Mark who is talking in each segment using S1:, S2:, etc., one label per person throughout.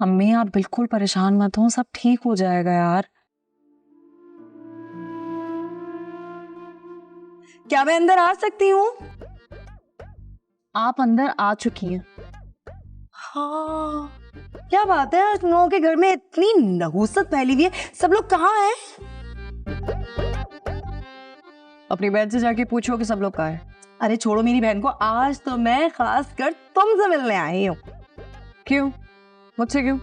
S1: अम्मी आप बिल्कुल परेशान मत हो, सब ठीक हो जाएगा यार।
S2: क्या मैं अंदर आ सकती हूँ?
S1: आप अंदर आ चुकी हैं।
S2: हाँ, क्या बात है, आज तुम लोगों के घर में इतनी नहुसत फैली हुई है। सब लोग कहाँ हैं?
S1: अपनी बहन से जाके पूछो कि सब लोग कहाँ हैं।
S2: अरे छोड़ो मेरी बहन को, आज तो मैं खास कर तुमसे मिलने आई हूँ।
S1: क्यों? मुझसे क्यों?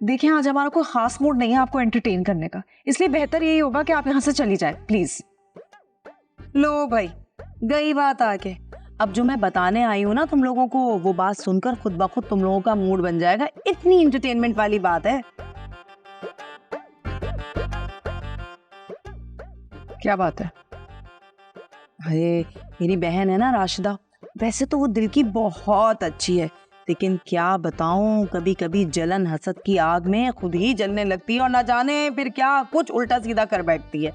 S1: देखिए आज हमारा कोई खास मूड नहीं है आपको एंटरटेन करने का, इसलिए बेहतर यही होगा कि आप यहाँ से चली जाए प्लीज।
S2: लो भाई, गई बात आके। अब जो मैं बताने आई हूँ ना तुम लोगों को, वो बात सुनकर खुद ब खुद तुम लोगों का मूड बन जाएगा। इतनी एंटरटेनमेंट वाली बात है।
S1: क्या बात है?
S2: अरे मेरी बहन है ना राशिदा, वैसे तो वो दिल की बहुत अच्छी है, लेकिन क्या बताऊं, कभी कभी जलन हसद की आग में खुद ही जलने लगती है और ना जाने फिर क्या कुछ उल्टा सीधा कर बैठती है।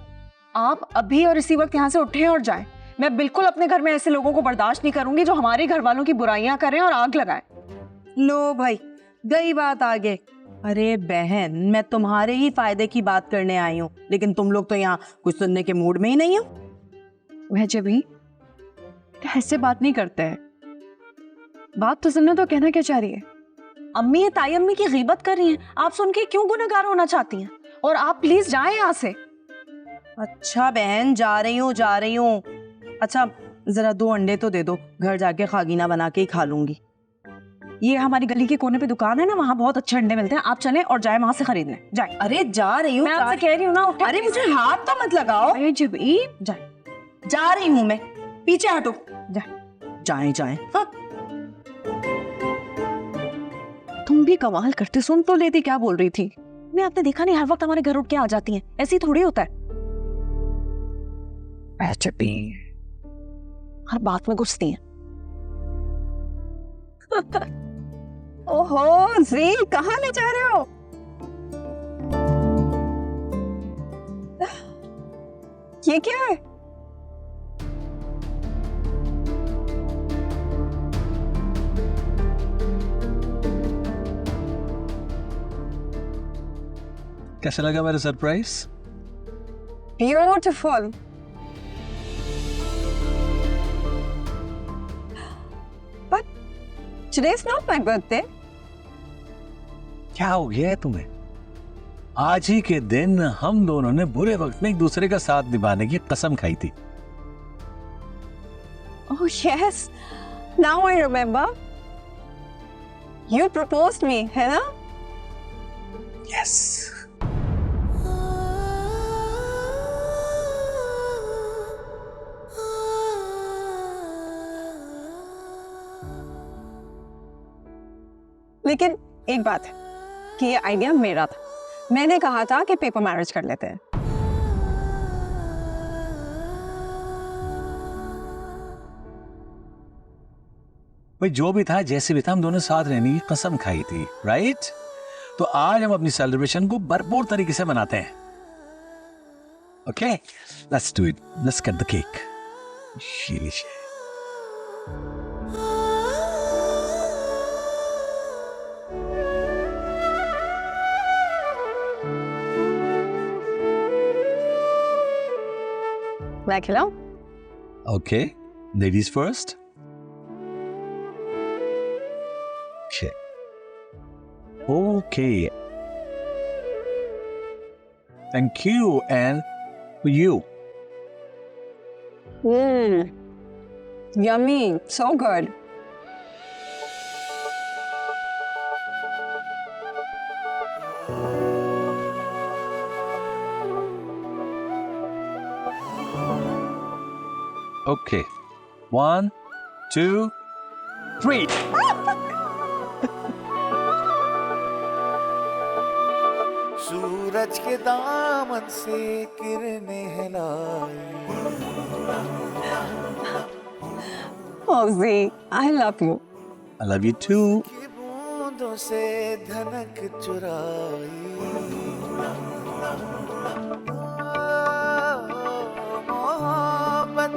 S1: आप अभी और इसी वक्त यहाँ से उठें और जाएं। मैं बिल्कुल अपने घर में ऐसे लोगों को बर्दाश्त नहीं करूंगी जो हमारे घर वालों की बुराइयां करें और आग लगाएं।
S2: लो भाई, गई बात आगे। अरे बहन, मैं तुम्हारे ही फायदे की बात करने आई हूँ, लेकिन तुम लोग तो यहाँ कुछ सुनने के मूड में ही नहीं हो।
S1: वह भी ऐसे बात नहीं करते हैं, बात तो सुनने तो कहना क्या चाह रही है?
S2: अम्मी ये ताई अम्मी की गीबत कर रही हैं, आप सुन के क्यों गुनहगार होना चाहती हैं?
S1: और आप प्लीज जाएं यहाँ से।
S2: अच्छा बहन, जा रही हूँ जा रही हूँ। अच्छा जरा 2 अंडे तो दे दो, घर जाके खागीना बना के ही खा लूंगी।
S1: ये हमारी गली के कोने पे दुकान है ना, वहाँ बहुत अच्छे अंडे मिलते हैं, आप चलें और जाएं वहां से खरीदने। जाएं।
S2: अरे जा रही हूँ,
S1: मैं आपसे कह रही हूँ ना उठे।
S2: अरे मुझे हाथ तो मत लगाओ।
S1: जाएं।
S2: जा रही हूँ मैं, पीछे हटो।
S1: जाएं।
S2: जाएं हाँ।
S1: तुम भी कमाल करते, सुन तो लेती क्या बोल रही थी। मैं आपने देखा नहीं, हर वक्त हमारे घर उठ के आ जाती हैं, ऐसे ही थोड़ी होता है। हर बात में घुसती हैं।
S2: ओहो जी, कहाँ ले जा रहे हो? ये क्या है?
S3: कैसा लगा मेरा surprise?
S2: Beautiful. But today's not my birthday.
S3: क्या हो गया है तुम्हें? आज ही के दिन हम दोनों ने बुरे वक्त में एक दूसरे का साथ निभाने की कसम खाई थी।
S2: Oh yes, now I remember. You proposed me, है ना?
S3: यस।
S2: लेकिन एक बात है कि ये आइडिया मेरा था। मैंने कहा था कि पेपर मैरिज कर लेते हैं।
S3: भाई जो भी था जैसे भी था, हम दोनों साथ रहने की कसम खाई थी, राइट? तो आज हम अपनी सेलिब्रेशन को भरपूर तरीके से मनाते हैं। Okay, let's do it. Let's cut the cake.
S2: मैं खिलाऊं?
S3: Okay, ladies first. Okay. Thank you, and for you.
S2: Yummy, so good.
S3: Okay. 1, 2, 3.
S4: सूरज के दामन से किरणें हिलाई।
S2: Oh Z, I love you.
S3: I love you too.
S4: की बूंदों से धनक चुराई। मोहब्बत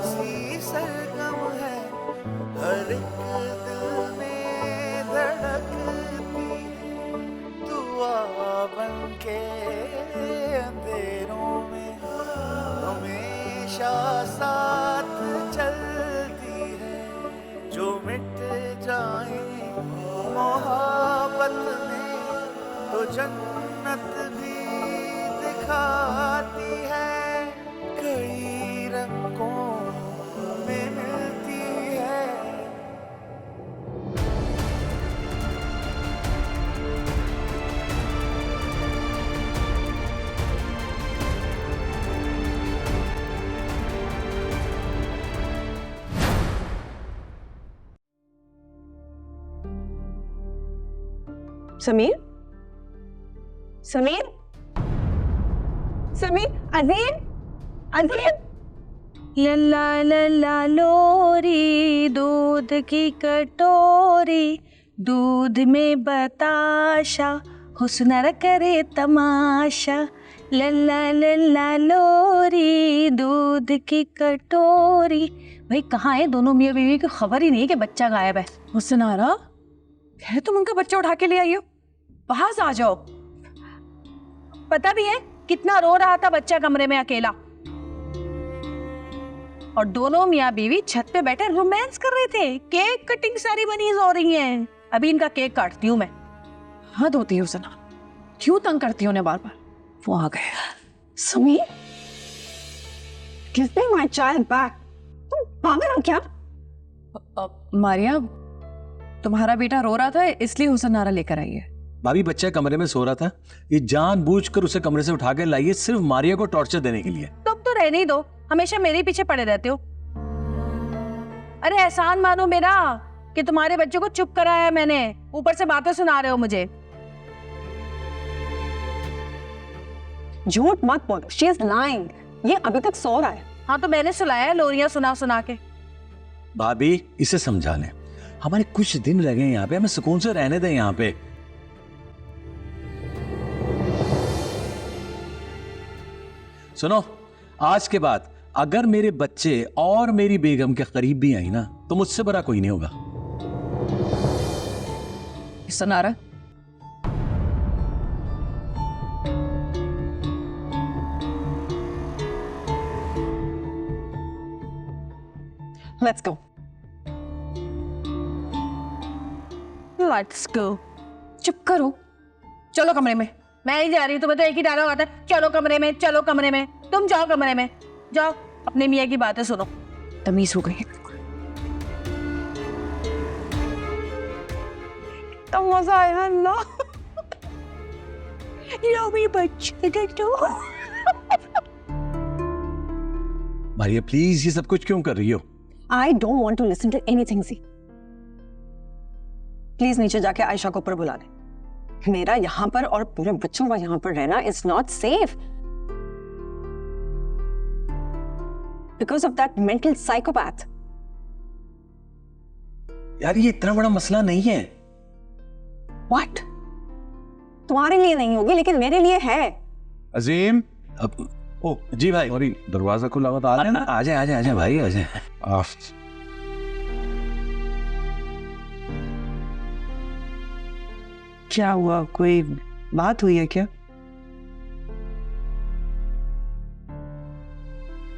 S4: सी सरगम है, हर एक दिल में के अंधेरों में हमेशा साथ चलती है। जो मिट जाए मोहब्बत में तो जन्नत भी दिखाती है। कई रंगों में मिलती है।
S1: समीर, समीर, समीर, अजीम, अजीम।
S2: लल्ला लल्ला लोरी दूध की कटोरी, दूध में बताशा हुस्न न करे तमाशा। लल्ला लल्ला लोरी दूध की कटोरी। भाई कहाँ है दोनों मियाँ बीवी की खबर ही नहीं है कि बच्चा गायब है। हुस्नारा है, तुम उनका बच्चा उठा के ले आई हो, बाहर आ जाओ। पता भी है कितना रो रहा था बच्चा कमरे में अकेला, और दोनों मियाँ बीवी छत पे बैठे रोमांस कर रहे थे। केक कटिंग सेरेमनीज हो रही हैं। अभी इनका केक काटती हूँ मैं। हद होती है हुस्ना, क्यों तंग करती हो उन्हें बार बार। वो आ गए।
S1: Sameer, give me my child back। तुम पागल हो क्या?
S2: मारिया, तुम्हारा बेटा रो रहा था इसलिए हुस्नारा लेकर आई है।
S3: भाभी बच्चा कमरे में सो रहा था, ये जानबूझकर उसे कमरे से उठा के लाई है सिर्फ मारिया को टॉर्चर देने के लिए।
S2: तुम तो रहने ही दो, हमेशा मेरे पीछे पड़े रहते हो। अरे एहसान मानो मेरा कि तुम्हारे बच्चे को चुप कराया मैंने, ऊपर से बातें सुना रहे हो मुझे।
S1: झूठ मत बोलो, she is lying। ये अभी तक सो रहा है।
S2: हाँ तो मैंने सुलाया है लोरियां सुना सुना के।
S3: भाभी इसे समझा लें, हमारे कुछ दिन लगे यहाँ पे, हमें सुकून से रहने दें यहाँ पे। सुनो, आज के बाद अगर मेरे बच्चे और मेरी बेगम के करीब भी आई ना तो मुझसे बड़ा कोई नहीं होगा।
S2: Sunara,
S1: Let's go।
S2: Let's go. चुप करो, चलो कमरे में। मैं नहीं जा रही, तुम्हें तो एक ही डायलॉग आता है, चलो कमरे में, चलो कमरे में। तुम जाओ कमरे में, जाओ अपने मियाँ की बातें सुनो। तमीज हो गई है।
S1: तो मजा आया। अल्लाह,
S2: लो मेरे बच्चे तो।
S3: मारिया प्लीज, ये सब कुछ क्यों कर रही हो?
S1: I don't want to listen to anything सी। प्लीज नीचे जाके आयशा को ऊपर बुला दे। मेरा यहाँ पर और पूरे बच्चों का यहाँ पर रहना is not safe because of that mental psychopath।
S3: यार ये इतना बड़ा मसला नहीं है।
S1: What? तुम्हारे लिए नहीं होगी लेकिन मेरे लिए है।
S5: अजीम,
S3: अब ओ जी भाई,
S5: सॉरी दरवाजा खुला हुआ था, आ जाए ना।
S3: आ जाए आ जाए आ जाए भाई, आ जाए।
S2: क्या हुआ, कोई बात हुई है क्या?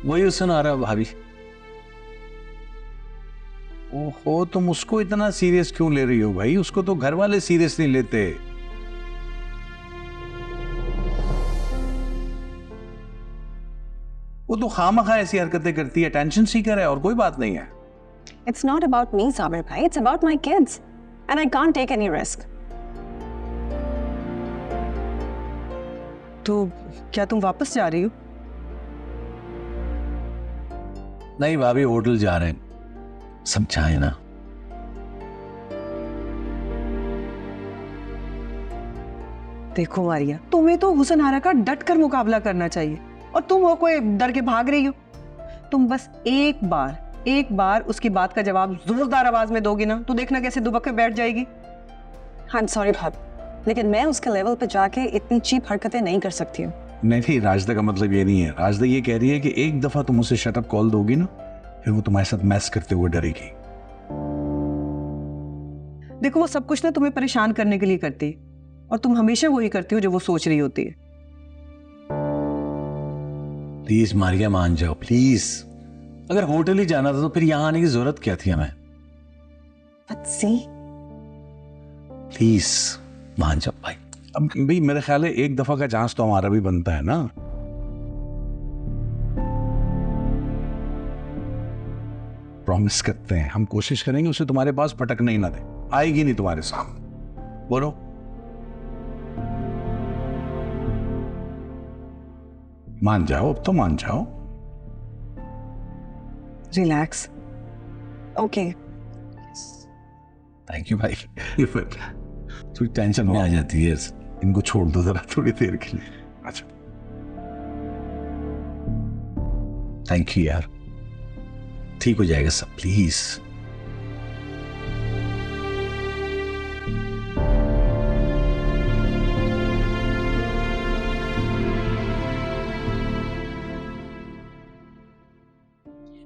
S3: वही सुना रहा भाभी।
S5: ओहो, तुम उसको इतना सीरियस क्यों ले रही हो भाई? उसको तो घर वाले सीरियस नहीं लेते। वो तो खामखा ऐसी हरकतें करती है, टेंशन सीकर है और कोई बात नहीं है।
S1: It's not about me, Sabir भाई, it's about my kids and I can't take any risk।
S2: तो क्या तुम वापस जा रही हो?
S3: नहीं भाभी, होटल जा रहे हैं, समझाए ना।
S2: देखो मारिया, तुम्हें तो हुस्नारा का डट कर मुकाबला करना चाहिए और तुम हो कोई डर के भाग रही हो। तुम बस एक बार उसकी बात का जवाब जोरदार आवाज में दोगी ना तो देखना कैसे दुबक के बैठ जाएगी।
S1: I'm sorry भाभी, लेकिन मैं उसके लेवल पे जाके इतनी चीप हरकतें नहीं कर सकती हूँ।
S5: नहीं, राजदा का मतलब ये नहीं है। राजदा ये कह रही है कि एक दफा तुम उसे शटअप कॉल दोगी ना, फिर वो तुम्हारे साथ मैस करते हुए डरेगी।
S2: देखो वो सब कुछ ना तुम्हें परेशान करने के लिए करती, और तुम हमेशा वही करती हो जो वो सोच रही होती है।
S3: प्लीज मारिया मान जाओ प्लीज। अगर होटल ही जाना था तो फिर यहां आने की जरूरत क्या थी हमें? प्लीज मान जाओ भाई।
S5: अब भाई मेरे ख्याल है एक दफा का चांस तो हमारा भी बनता है ना। प्रॉमिस करते हैं, हम कोशिश करेंगे उसे तुम्हारे पास पटकने ही ना दे, आएगी नहीं तुम्हारे सामने। बोलो। मान जाओ, अब तो मान जाओ।
S1: रिलैक्स। ओके।
S3: थैंक यू भाई। ये फिर थोड़ी टेंशन में आ जाती है। इनको छोड़ दो जरा थोड़ी देर के लिए।
S5: अच्छा
S3: थैंक यू यार, ठीक हो जाएगा सब प्लीज।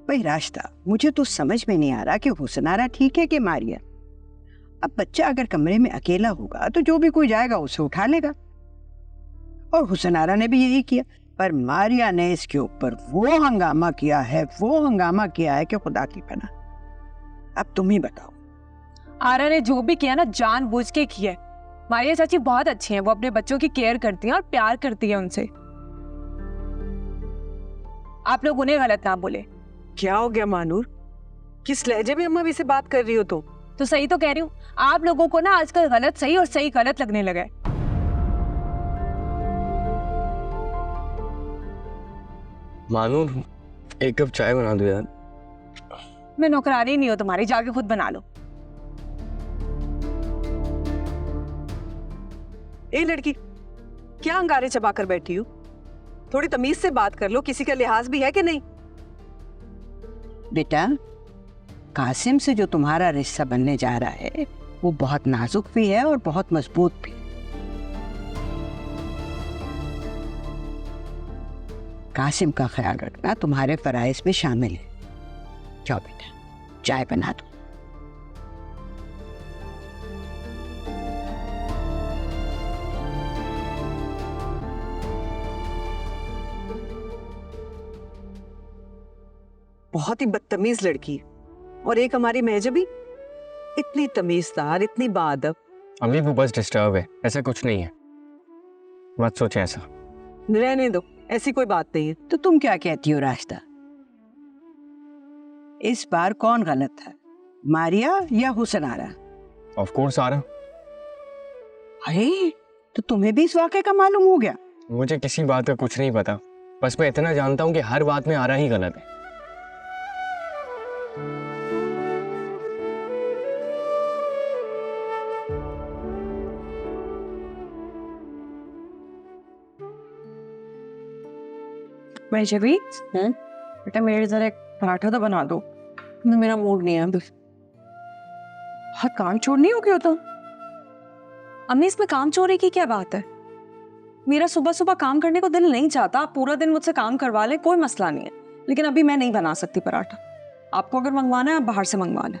S6: भाई रास्ता, मुझे तो समझ में नहीं आ रहा कि हुसनारा ठीक है कि मारिया। अब बच्चा अगर कमरे में अकेला होगा तो जो भी कोई जाएगा उसे उठा लेगा, और हुसनारा ने भी यही किया। पर मारिया ने इसके ऊपर वो हंगामा किया है कि खुदा की पनाह। अब तुम ही बताओ।
S1: आरा ने जो भी किया ना जानबूझ के किया है। मारिया चाची बहुत अच्छी हैं, वो अपने बच्चों की केयर करती हैं और प्यार करती है उनसे। आप लोग उन्हें गलत ना बोले।
S2: क्या हो गया मानूर, किस लहजे में अम्मा भी से बात कर रही हो तुम?
S1: तो सही तो कह रही हूँ, आप लोगों को ना आजकल गलत सही और सही गलत लगने लगा है।
S7: मानू एक कप चाय बना दो यार।
S1: मैं नौकरानी नहीं हूँ तुम्हारी, जाके खुद बना लो।
S2: ए लड़की, क्या अंगारे चबा कर बैठी हो? थोड़ी तमीज से बात कर लो, किसी का लिहाज भी है कि नहीं?
S6: बेटा, कासिम से जो तुम्हारा रिश्ता बनने जा रहा है वो बहुत नाजुक भी है और बहुत मजबूत भी। कासिम का ख्याल रखना तुम्हारे फराइज में शामिल है। जाओ बेटा, चाय बना दो।
S2: बहुत ही बदतमीज लड़की है, और एक हमारी महजबी इतनी तमीजदार, इतनी बाअदब।
S7: अम्मी वो बस डिस्टर्ब है, ऐसा कुछ नहीं है, मत सोचें ऐसा।
S2: रहने दो, ऐसी कोई बात नहीं है।
S6: तो तुम क्या कहती हो रास्ता, इस बार कौन गलत था, मारिया या हुसनारा?
S7: ऑफ कोर्स आरा।
S6: अरे तो तुम्हें भी इस वाक़े का मालूम हो गया?
S7: मुझे किसी बात का कुछ नहीं पता, बस मैं इतना जानता हूँ कि हर बात में आरा ही गलत है।
S1: महजबी, बेटा मेरे जरा एक पराठा तो बना दो, मेरा मूड नहीं है अभी। बहुत काम चोर नहीं हो गया तो? अम्मी इसमें काम चोरी की क्या बात है? मेरा सुबह सुबह काम करने को दिल नहीं चाहता, आप पूरा दिन मुझसे काम करवा लें, कोई मसला नहीं है, लेकिन अभी मैं नहीं बना सकती पराठा। आपको अगर मंगवाना है आप बाहर से मंगवा लें।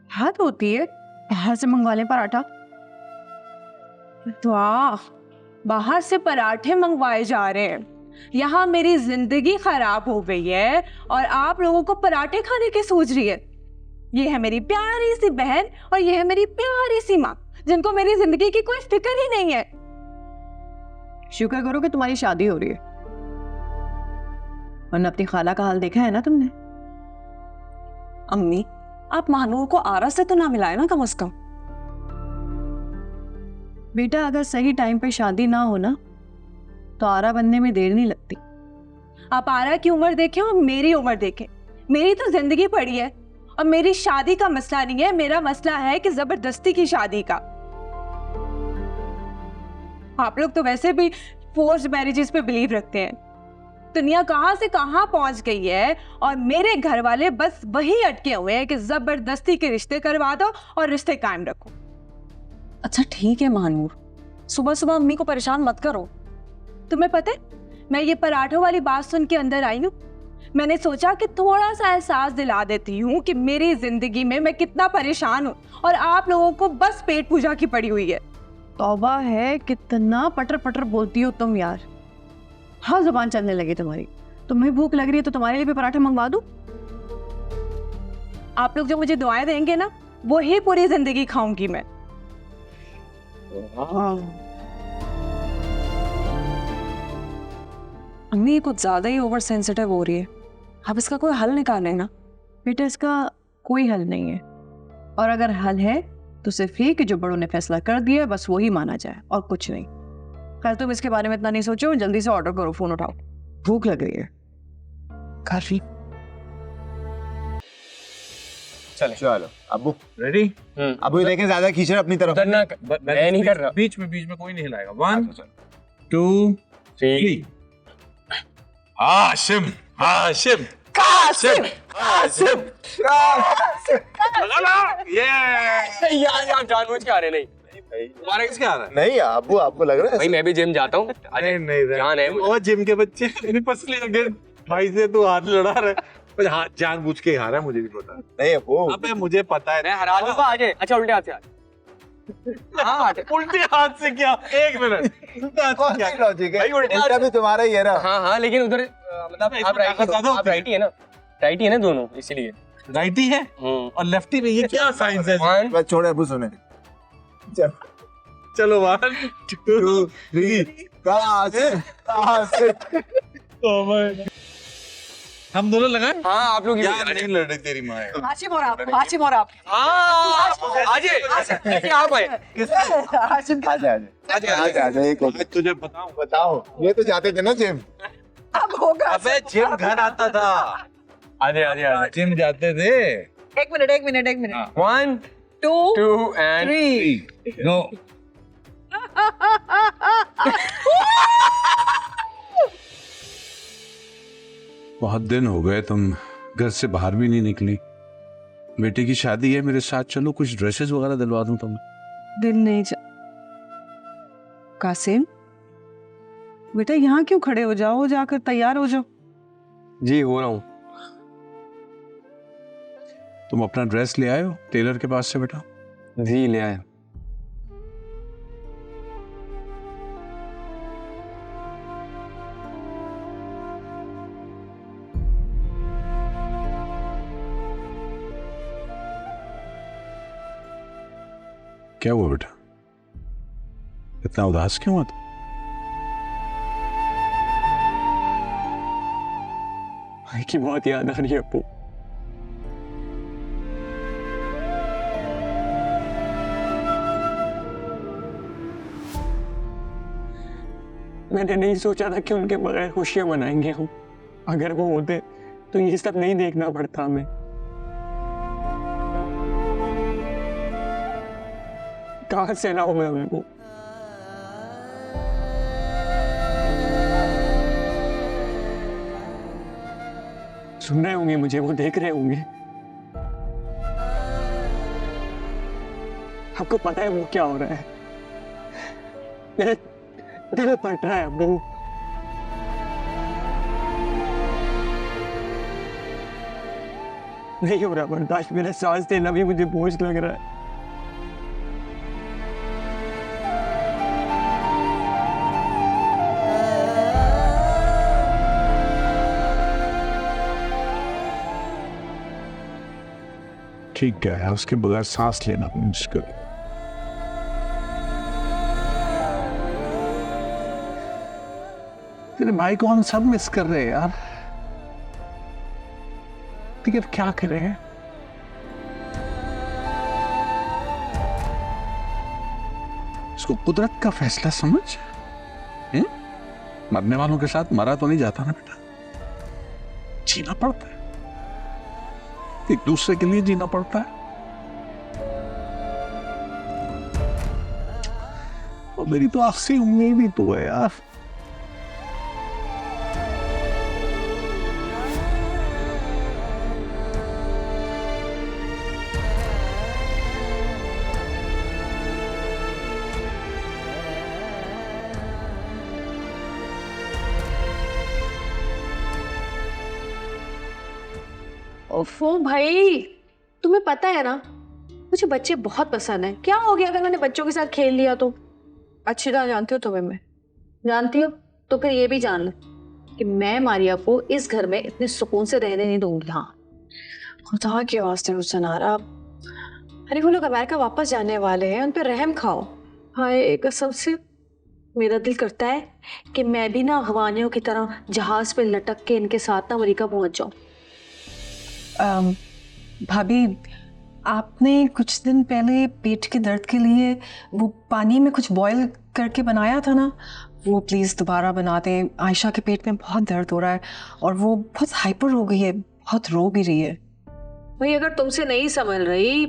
S1: हद होती है, बाहर से मंगवा लें पराठा। वाह, बाहर से पराठे मंगवाए जा रहे हैं। यहाँ मेरी जिंदगी खराब हो गई है और आप लोगों को पराठे खाने की सोच रही है। ये है मेरी प्यारी सी बहन और ये है मेरी प्यारी सी माँ, जिनको मेरी जिंदगी की कोई फिक्र ही नहीं है। शुक्र करो कि तुम्हारी शादी हो रही है, वरना अपनी खाला का हाल देखा है ना तुमने। अम्मी, आप महानूर को आरा से तो ना मिलाए ना कम से कम। बेटा अगर सही टाइम पे शादी ना हो ना तो आरा बनने में देर नहीं लगती। आप आरा की उम्र देखें और मेरी उम्र देखें, मेरी तो जिंदगी पड़ी है और मेरी शादी का मसला नहीं है, मेरा मसला है कि जबरदस्ती की शादी का। आप लोग तो वैसे भी फोर्स्ड मैरिजेस पे बिलीव रखते हैं। दुनिया कहां से कहां पहुंच गई है और मेरे घर वाले बस वही अटके हुए हैं कि जबरदस्ती के रिश्ते करवा दो और रिश्ते कायम रखो। अच्छा ठीक है महानूर, सुबह सुबह अम्मी को परेशान मत करो। तुम्हें पता है, मैं ये पराठों वाली बात सुन के अंदर आई हूँ, मैंने सोचा कि थोड़ा सा एहसास दिला देती हूँ कि मेरी जिंदगी में मैं कितना परेशान हूँ और आप लोगों को बस पेट पूजा की पड़ी हुई है। तौबा है, कितना पटर पटर बोलती हो तुम यार। हाँ, जुबान चलने लगी तुम्हारी। तुम्हें भूख लग रही है तो तुम्हारे लिए भी पराठा मंगवा दूं? आप लोग जो मुझे दुआएं देंगे ना, वो ही पूरी जिंदगी खाऊंगी मैं। अम्मी ये कुछ ज्यादा ही ओवर सेंसिटिव हो रही है। आप इसका कोई हल निकालें ना। बेटा, इसका कोई हल नहीं है, और अगर हल है तो सिर्फ ये कि जो बड़ों ने फैसला कर दिया है बस वही माना जाए, और कुछ नहीं। खैर, तुम इसके बारे में इतना नहीं सोचो, जल्दी से ऑर्डर करो, फोन उठाओ, भूख लग रही है काफी।
S8: चलो अबू
S5: रेडी?
S8: अबू ये देखें ज्यादा खींच रहे अपनी तरफ।
S7: उधर ना मैं नहीं कर रहा।
S5: बीच में कोई नहीं हिलाएगा। 1 2 3। हाशिम हाशिम कासिम कासिम ये
S7: यार जानबूझ के आ रहे नहीं।
S5: तुम्हारा किसके आ रहा है?
S8: नहीं अबू, आपको लग रहा है
S7: भाई मैं भी जिम जाता हूँ।
S5: नहीं
S7: जान है मुझे।
S5: वो जिम के बच्चे पसली अगेन भाई से तू हाथ लड़ा रहा है, पर हाथ जानबूझ के हारा है, मुझे भी पता है।
S8: नहीं अबू,
S5: अबे मुझे पता है।
S7: मैं हरा दूंगा आज। अच्छा उल्टे हाथ से हाँ
S5: उल्टे हाथ से क्या? 1 मिनट।
S8: कौन सी लॉजिक है?
S7: भाई उल्टा
S8: उल्टा भी तुम्हारा ही है ना।
S7: हाँ, लेकिन उधर मतलब आप राइट ही है ना, राइट ही है ना दोनों, इसीलिए
S5: राइटी है और लेफ्टी में, ये क्या साइंस है?
S8: बस छोड़े अबू, सुने
S5: चलो 1 2 3 हम दोनों लगाए।
S7: हाँ आप लोग
S5: यार नहीं लड़ रही तेरी माँ।
S1: हाशिम और आप, हाशिम और आप।
S7: हाँ आज आप आए।
S8: आजा एक
S5: आज तुझे बताऊं,
S8: बताओ, ये तो जाते थे ना जिम।
S1: अब होगा।
S5: अबे जिम घर आता था।
S7: आजे
S5: जिम जाते थे।
S1: एक मिनट
S7: 1 2 and
S1: 3।
S5: नो बहुत दिन हो गए तुम घर से बाहर भी नहीं निकली। बेटे की शादी है, मेरे साथ चलो, कुछ ड्रेसेस वगैरह दिलवा दूं तुम्हें।
S1: दिल नहीं कासिम, बेटा यहाँ क्यों खड़े हो जाओ, जाकर तैयार हो जाओ।
S7: जी हो रहा हूँ।
S5: तुम अपना ड्रेस ले आए हो टेलर के पास से बेटा?
S7: जी ले आया।
S5: क्या हुआ बेटा, इतना उदास क्यों हुआ तुम?
S7: भाई की बहुत याद आ रही है अप्पू। मैंने नहीं सोचा था कि उनके बगैर खुशियां मनाएंगे हम। अगर वो होते तो ये सब नहीं देखना पड़ता हमें। कहाँ से लाऊं मैं उनको? सुन रहे होंगे मुझे, वो देख रहे होंगे। आपको पता है वो क्या हो रहा है? मेरा दिल फट रहा है अब्बू। नहीं हो रहा बर्दाश्त, मेरा सांस लेना भी मुझे बोझ लग रहा है।
S5: ठीक है, उसके बगैर सांस लेना मुश्किल। तेरे भाई को हम सब मिस कर रहे हैं यार, लेकिन क्या करें? इसको कुदरत का फैसला समझ। मरने वालों के साथ मरा तो नहीं जाता ना बेटा, जीना पड़ता है, एक दूसरे के लिए जीना पड़ता है। और मेरी तो आखिरी उम्मीद ही तो है यार।
S9: ओफो भाई, तुम्हें पता है ना मुझे बच्चे बहुत पसंद है। क्या हो गया अगर मैंने बच्चों के साथ खेल लिया तो? अच्छी तरह जानती हो तुम्हें मैं। जानती हो तो फिर ये भी जान लो कि मैं मारिया को इस घर में इतने सुकून से रहने नहीं दूंगी। हाँ, खुदा के वास्ते हुसैन आरा, अरे वो लोग अमेरिका वापस जाने वाले हैं, उन पे रहम खाओ। हाय कसम से मेरा दिल करता है कि मैं भी ना हवानियों की तरह जहाज पे लटक के इनके साथ ना अमेरिका पहुंच जाऊं।
S1: भाभी, आपने कुछ दिन पहले पेट के दर्द के लिए वो पानी में कुछ बॉईल करके बनाया था ना, वो प्लीज़ दोबारा बना दें। आयशा के पेट में बहुत दर्द हो रहा है और वो बहुत हाइपर हो गई है, बहुत रो भी रही है।
S9: भाई अगर तुमसे नहीं संभल रही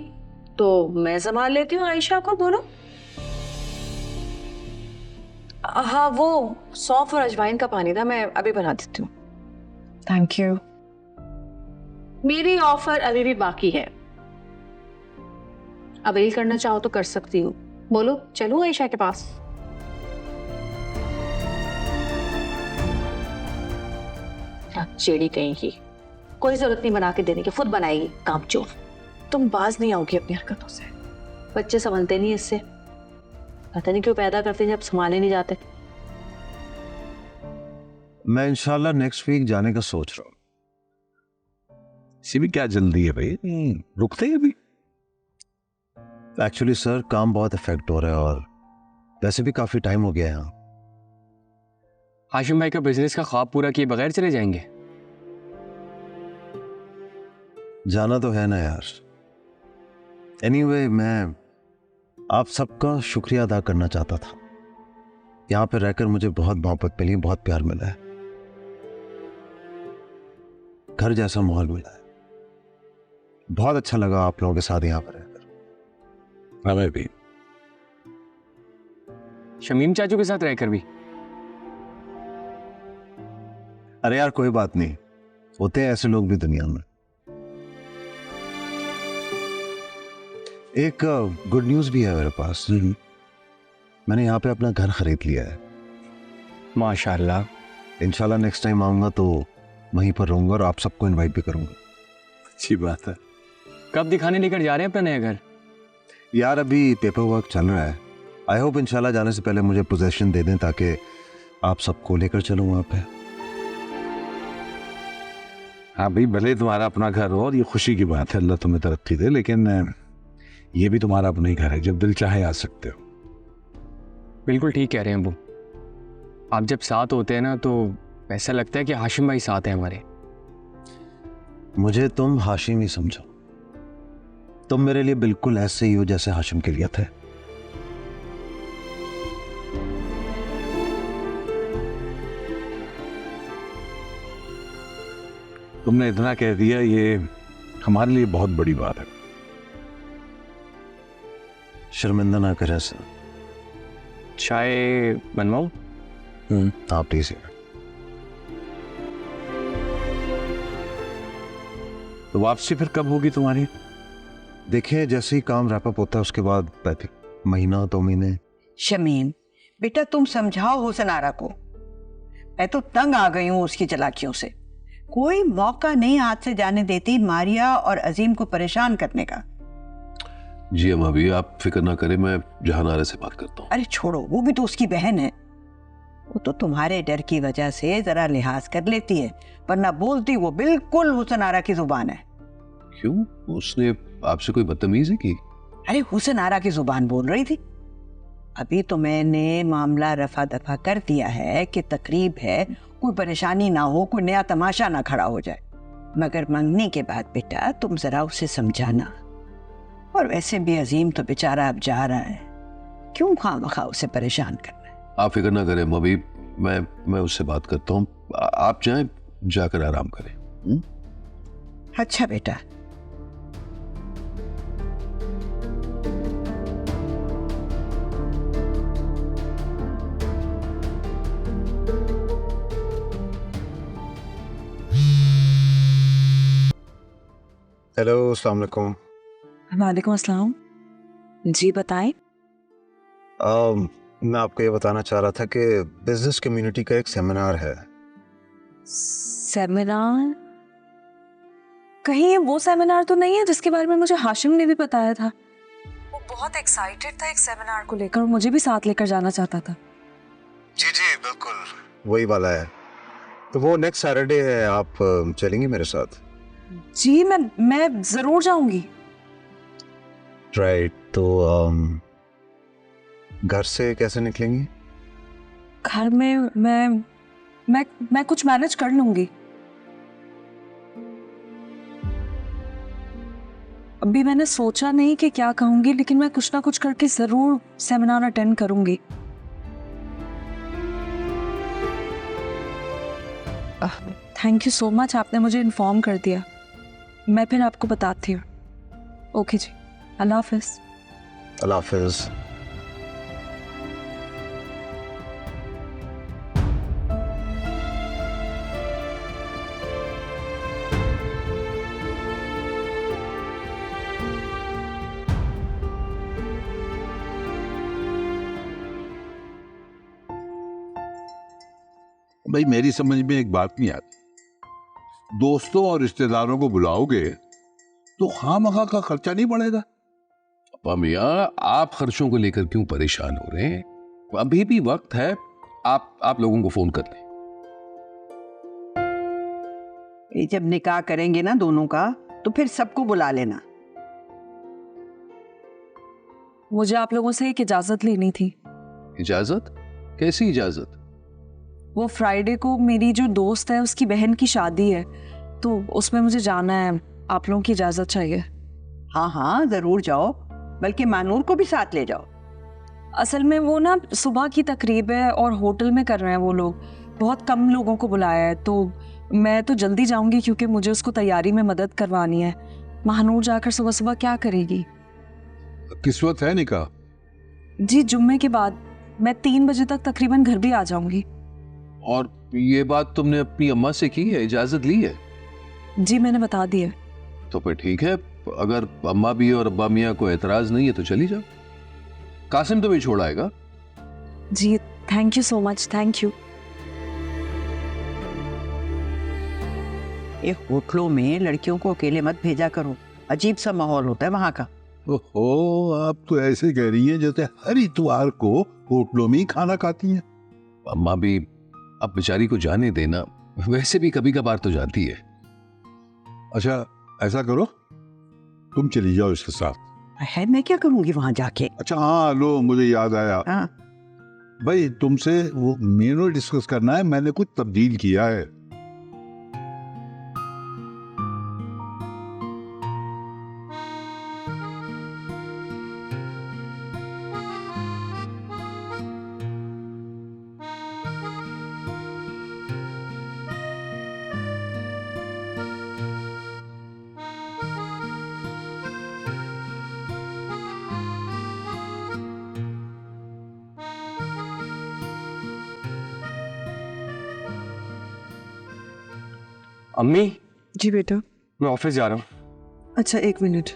S9: तो मैं संभाल लेती हूँ आयशा को, बोलो। हाँ, वो सौंफ और अजवाइन का पानी था, मैं अभी बना देती हूँ।
S1: Thank you.
S9: मेरी ऑफर अभी भी बाकी है, अवेल करना चाहो तो कर सकती हूँ। बोलो, चलूं आयशा के पास? चेड़ी कहीं की, कोई जरूरत नहीं बना के देने की, खुद बनाएगी कामचोर। तुम बाज नहीं आओगी अपनी हरकतों से। बच्चे संभलते नहीं इससे, पता नहीं क्यों पैदा करते हैं जब संभाले नहीं जाते।
S10: मैं इंशाल्लाह नेक्स्ट वीक जाने का सोच रहा हूँ।
S5: इसी भी क्या जल्दी है भाई, रुकते ही अभी।
S10: एक्चुअली सर काम बहुत इफेक्ट हो रहा है और वैसे भी काफी टाइम हो गया है यहाँ।
S7: हाशिम भाई का बिजनेस का ख्वाब पूरा किए बगैर चले जाएंगे?
S10: जाना तो है ना यार। एनीवे, मैं आप सबका शुक्रिया अदा करना चाहता था। यहाँ पे रहकर मुझे बहुत मोहब्बत मिली, बहुत प्यार मिला है, घर जैसा माहौल मिला है। बहुत अच्छा लगा आप लोगों के साथ यहाँ पर रहकर।
S5: हमें भी।
S7: शमीम चाचू के साथ रहकर भी?
S10: अरे यार कोई बात नहीं, होते हैं ऐसे लोग भी दुनिया में। एक गुड न्यूज़ भी है मेरे पास। मैंने यहाँ पे अपना घर खरीद लिया है।
S7: माशाल्लाह।
S10: इंशाल्लाह नेक्स्ट टाइम आऊंगा तो वहीं पर रहूंगा और आप सबको इनवाइट भी करूंगा।
S5: अच्छी बात है।
S7: कब दिखाने लेकर जा रहे हैं अपना नया घर?
S10: यार अभी पेपर वर्क चल रहा है। आई होप इंशाल्लाह जाने से पहले मुझे पोजेशन दे दें ताकि आप सबको लेकर चलूँ वहाँ पे।
S5: हाँ भाई, भले तुम्हारा अपना घर हो और ये खुशी की बात है, अल्लाह तुम्हें तरक्की दे, लेकिन ये भी तुम्हारा अपना ही घर है, जब दिल चाहे आ सकते हो।
S7: बिल्कुल ठीक कह रहे हैं अबू। आप जब साथ होते हैं ना तो ऐसा लगता है कि हाशिम भाई साथ हैं हमारे।
S10: मुझे तुम हाशिम ही समझो। तुम मेरे लिए बिल्कुल ऐसे ही हो जैसे हाशिम के लिए थे।
S5: तुमने इतना कह दिया, ये हमारे लिए बहुत बड़ी बात है।
S10: शर्मिंदा ना करें सर।
S7: चाय बनवाऊं?
S10: आप प्लीज।
S5: तो वापसी फिर कब होगी तुम्हारी?
S10: देखिए जैसे ही काम रैप अप होता है उसके बाद महीना 2 महीने।
S6: शमीम बेटा, तुम समझाओ हुसन आरा को। मैं तो तंग आ गई हूँ उसकी चालाकियों से। कोई मौका नहीं हाथ से जाने देती मारिया और अजीम को परेशान करने का।
S11: जी अम्मा भी, आप फिक्र ना करें, मैं जहानारा से बात करता हूँ।
S6: अरे छोड़ो, वो भी तो उसकी बहन है। वो तो तुम्हारे डर की वजह से जरा लिहाज कर लेती है, वरना बोलती वो बिल्कुल हुसन आरा की जुबान है।
S11: क्यों, उसने आपसे कोई बदतमीजी की?
S6: अरे हुसन आरा की जुबान बोल रही थी। अभी तो मैंने मामला रफा दफा कर दिया है कि तकरीब है, कोई परेशानी ना हो, कोई नया तमाशा ना खड़ा हो जाए। मगर मंगनी के बाद बेटा तुम जरा उसे समझाना। और वैसे भी अजीम तो बेचारा अब जा रहा है, क्यों खामखा उसे परेशान करना है।
S11: आप फिक्र ना करें अम्मा भी, मैं उससे बात करता हूँ। आप जाएं, जाकर आराम करें।
S6: अच्छा बेटा।
S10: हेलो, अस्सलाम वालेकुम।
S2: वालेकुम अस्सलाम। जी बताएं।
S10: मैं आपको ये बताना चाह रहा था कि बिजनेस कम्युनिटी का एक सेमिनार है।
S2: सेमिनार? कहीं ये वो सेमिनार तो नहीं है जिसके बारे में मुझे हाशिम ने भी बताया था?
S1: बहुत एक्साइटेड था एक सेमिनार को लेकर और मुझे भी साथ लेकर जाना चाहता था।
S10: जी जी बिल्कुल वही वाला है। तो वो नेक्स्ट सैटरडे है, आप चलेंगे मेरे साथ?
S1: जी मैं जरूर जाऊंगी।
S10: राइट, तो घर से कैसे निकलेंगी?
S1: घर में मैं कुछ मैनेज कर लूंगी। अभी मैंने सोचा नहीं कि क्या कहूंगी, लेकिन मैं कुछ ना कुछ करके जरूर सेमिनार अटेंड करूंगी। थैंक यू सो मच, आपने मुझे इन्फॉर्म कर दिया। मैं फिर आपको बताती हूँ। ओके जी, अल्लाह हाफिज।
S10: अल्लाह हाफिज।
S5: भाई मेरी समझ में एक बात नहीं आती, दोस्तों और रिश्तेदारों को बुलाओगे तो खामखा का खर्चा नहीं बढ़ेगा?
S11: अब्बा मियाँ, आप खर्चों को लेकर क्यों परेशान हो रहे हैं? अभी भी वक्त है, आप लोगों को फोन कर लें।
S6: ये जब निकाह करेंगे ना दोनों का, तो फिर सबको बुला लेना।
S1: मुझे आप लोगों से एक इजाजत लेनी थी।
S11: इजाजत? कैसी इजाजत?
S1: वो फ्राइडे को मेरी जो दोस्त है उसकी बहन की शादी है, तो उसमें मुझे जाना है। आप लोगों की इजाजत चाहिए।
S6: हाँ हाँ जरूर जाओ, बल्कि मानूर को भी साथ ले जाओ।
S1: असल में वो ना सुबह की तकरीब है और होटल में कर रहे हैं वो लोग, बहुत कम लोगों को बुलाया है, तो मैं तो जल्दी जाऊंगी क्योंकि मुझे उसको तैयारी में मदद करवानी है। महानूर जाकर सुबह सुबह क्या करेगी?
S5: किस वक्त है निकाह?
S1: जी जुम्मे के बाद। मैं 3 बजे तक तकरीबन घर भी आ जाऊंगी।
S11: और ये बात तुमने अपनी अम्मा से की है, इजाजत ली है?
S1: जी मैंने बता दिया।
S11: तो फिर ठीक है, अगर अम्मा भी और अब्बा मियाँ को एतराज नहीं है तो चली जाओ। कासिम तुम्हें छोड़ आएगा।
S1: जी thank you so much, thank you.
S6: ये होटलों में लड़कियों को अकेले मत भेजा करो, अजीब सा माहौल होता है वहां का।
S5: ओहो, आप तो ऐसे कह रही हैं जैसे हर इतवार को होटलों में ही खाना खाती हैं।
S11: अम्मा भी अब बेचारी को जाने देना, वैसे भी कभी कभार तो जाती है।
S5: अच्छा ऐसा करो, तुम चली जाओ इसके साथ।
S6: है मैं क्या करूंगी वहां जाके?
S5: अच्छा हाँ, लो मुझे याद आया।
S6: हाँ।
S5: भाई तुमसे वो मेनू डिस्कस करना है, मैंने कुछ तब्दील किया है।
S7: अम्मी,
S1: जी बेटा।
S7: मैं ऑफिस जा रहा हूँ।
S1: अच्छा 1 मिनट।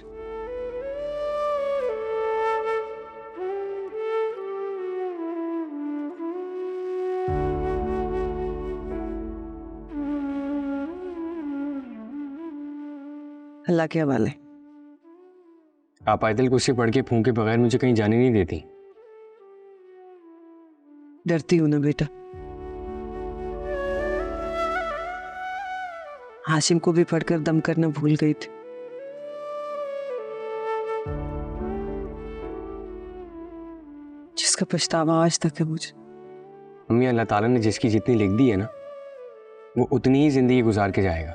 S1: अल्लाह के हवाले।
S7: आप आयतल कुर्सी पढ़ के फूंके बगैर मुझे कहीं जाने नहीं देती।
S1: डरती हूँ ना बेटा। हाशिम को भी पढ़कर दम करना भूल गई थी। जिसका पछतावा आज तक है मुझे।
S7: अम्मी, अल्लाह ताला ने जिसकी जितनी लिख दी है ना, वो उतनी ही जिंदगी गुजार के जाएगा।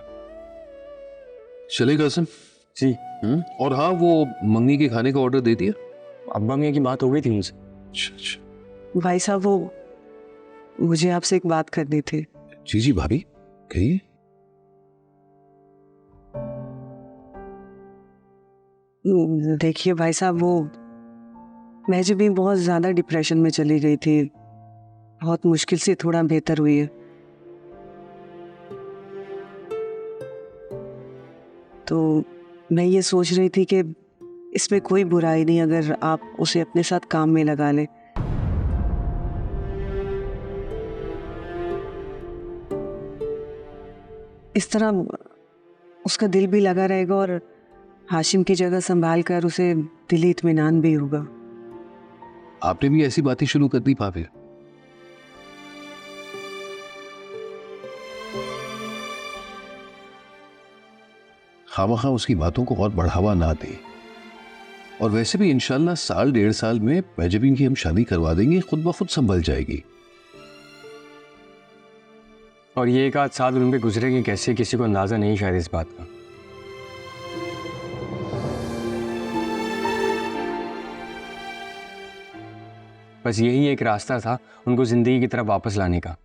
S11: चले कासिम
S7: जी।
S11: और हाँ, वो मंगनी के खाने का ऑर्डर दे दिया?
S7: अब्बा मियाँ की बात हो गई थी मुझसे।
S11: अच्छा।
S1: भाई साहब, वो मुझे आपसे एक बात करनी थी।
S11: जी जी भाभी, कहिए।
S1: देखिए भाई साहब, वो मैं जब भी बहुत ज़्यादा डिप्रेशन में चली गई थी, बहुत मुश्किल से थोड़ा बेहतर हुई है। तो मैं ये सोच रही थी कि इसमें कोई बुराई नहीं अगर आप उसे अपने साथ काम में लगा लें। इस तरह उसका दिल भी लगा रहेगा और हाशिम की जगह संभाल कर उसे
S6: दिली इत्मीनान भी होगा।
S11: आपने भी ऐसी बातें शुरू कर दी भाभी। खामखा उसकी बातों को और बढ़ावा ना दे। और वैसे भी इंशाल्लाह साल 1.5 साल में महजबीन की हम शादी करवा देंगे, खुद ब खुद संभल जाएगी।
S7: और ये 1 आध साल उन पे गुजरेंगे कैसे, किसी को अंदाजा नहीं शायद इस बात का। बस यही एक रास्ता था उनको जिंदगी की तरफ वापस लाने का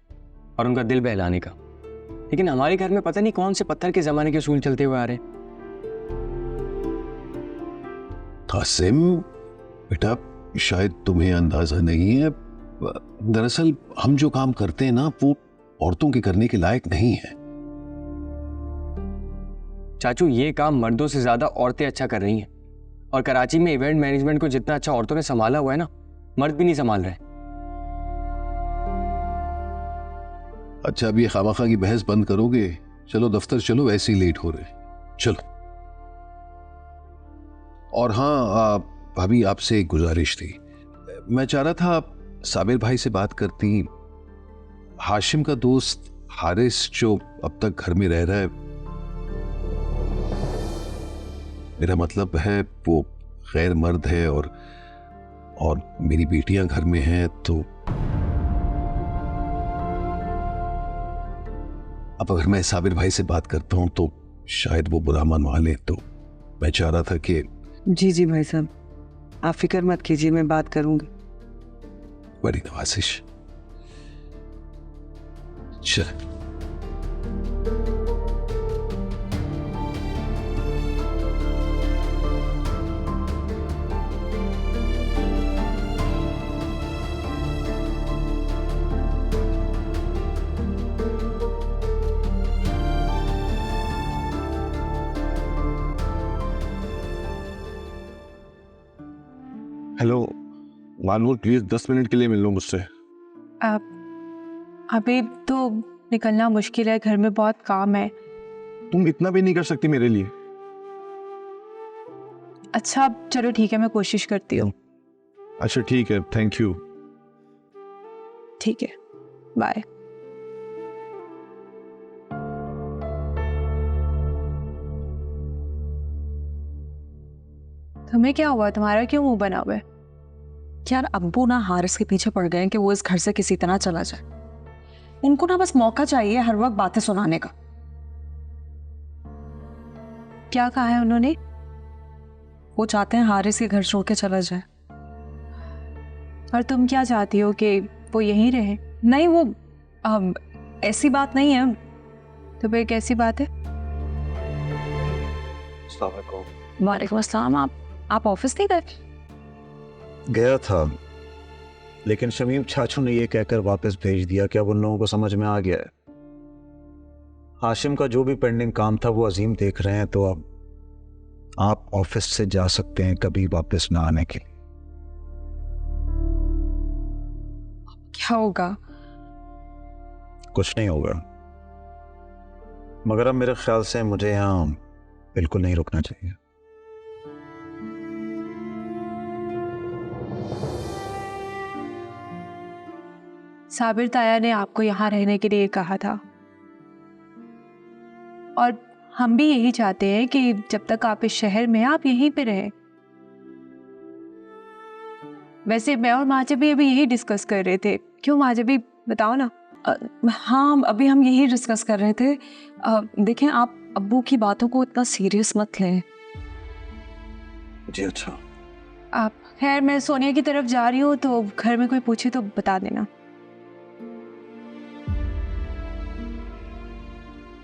S7: और उनका दिल बहलाने का। लेकिन हमारे घर में पता नहीं कौन से पत्थर के जमाने के उसूल चलते हुए आ रहे हैं।
S11: कासिम बेटा, शायद तुम्हें अंदाजा नहीं है, दरअसल हम जो काम करते हैं ना वो औरतों के करने के लायक नहीं है।
S7: चाचू, ये काम मर्दों से ज्यादा औरतें अच्छा कर रही हैं। और कराची में इवेंट मैनेजमेंट को जितना अच्छा औरतों ने संभाला हुआ है ना, मर्द भी नहीं संभाल रहे।
S11: अच्छा, अब ये खामखा की बहस बंद करोगे? चलो दफ्तर चलो, वैसे ही लेट हो रहे। चलो। और हाँ भाभी, आपसे एक गुजारिश थी। मैं चाह रहा था आप साबिर भाई से बात करती। हाशिम का दोस्त हारिस जो अब तक घर में रह रहा है, मेरा मतलब है वो गैर मर्द है और मेरी बेटियां घर में हैं, तो अब अगर मैं साबिर भाई से बात करता हूं तो शायद वो बुरा मनवा ले। तो मैं चाह रहा था कि
S6: जी जी भाई साहब, आप फिक्र मत कीजिए, मैं बात करूंगी।
S11: बड़ी नवाजिश। चल।
S5: हेलो मानूर, प्लीज 10 मिनट के लिए मिल लो मुझसे।
S1: अभी तो निकलना मुश्किल है, घर में बहुत काम है।
S5: तुम इतना भी नहीं कर सकती मेरे लिए?
S1: अच्छा चलो ठीक है, मैं कोशिश करती हूँ।
S5: अच्छा ठीक है, थैंक यू।
S1: ठीक है, बाय। तुम्हें क्या हुआ? तुम्हारा क्यों मुंह बना हुआ है?
S2: यार अब्बू ना हारिस के पीछे पड़ गए हैं कि वो इस घर से किसी तरह चला जाए। उनको ना बस मौका चाहिए हर वक्त बातें सुनाने का।
S1: क्या कहा है उन्होंने?
S2: वो चाहते हैं हारिस के घर छोड़ के चला जाए।
S1: और तुम क्या चाहती हो कि वो यहीं रहे?
S2: नहीं, वो ऐसी बात नहीं है।
S1: तो फिर कैसी बात है?
S2: वालेकुम अस्सलाम। आप ऑफिस नहीं गए?
S10: गया था, लेकिन शमीम चाचू ने ये कहकर वापस भेज दिया कि अब उन लोगों को समझ में आ गया है हाशिम का जो भी पेंडिंग काम था वो अजीम देख रहे हैं, तो अब आप ऑफिस से जा सकते हैं कभी वापस ना आने के लिए।
S1: क्या होगा?
S10: कुछ नहीं होगा, मगर अब मेरे ख्याल से मुझे यहाँ बिल्कुल नहीं रुकना चाहिए।
S1: साबिर ताया ने आपको यहाँ रहने के लिए कहा था और हम भी यही चाहते हैं कि जब तक आप इस शहर में आप यहीं पे रहें। वैसे मैं और माजबी अभी यही डिस्कस कर रहे थे। क्यों माजबी, बताओ ना।
S2: हाँ, अभी हम यही डिस्कस कर रहे थे। देखें, आप अब्बू की बातों को इतना सीरियस मत लें।
S10: जी अच्छा।
S1: आप खैर, मैं सोनिया की तरफ जा रही हूँ, तो घर में कोई पूछे तो बता देना।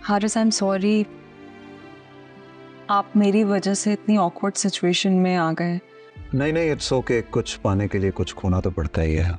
S2: हारिस, आई एम सॉरी, आप मेरी वजह से इतनी ऑकवर्ड सिचुएशन में आ गए।
S10: नहीं नहीं, इट्स ओके। कुछ पाने के लिए कुछ खोना तो पड़ता ही है।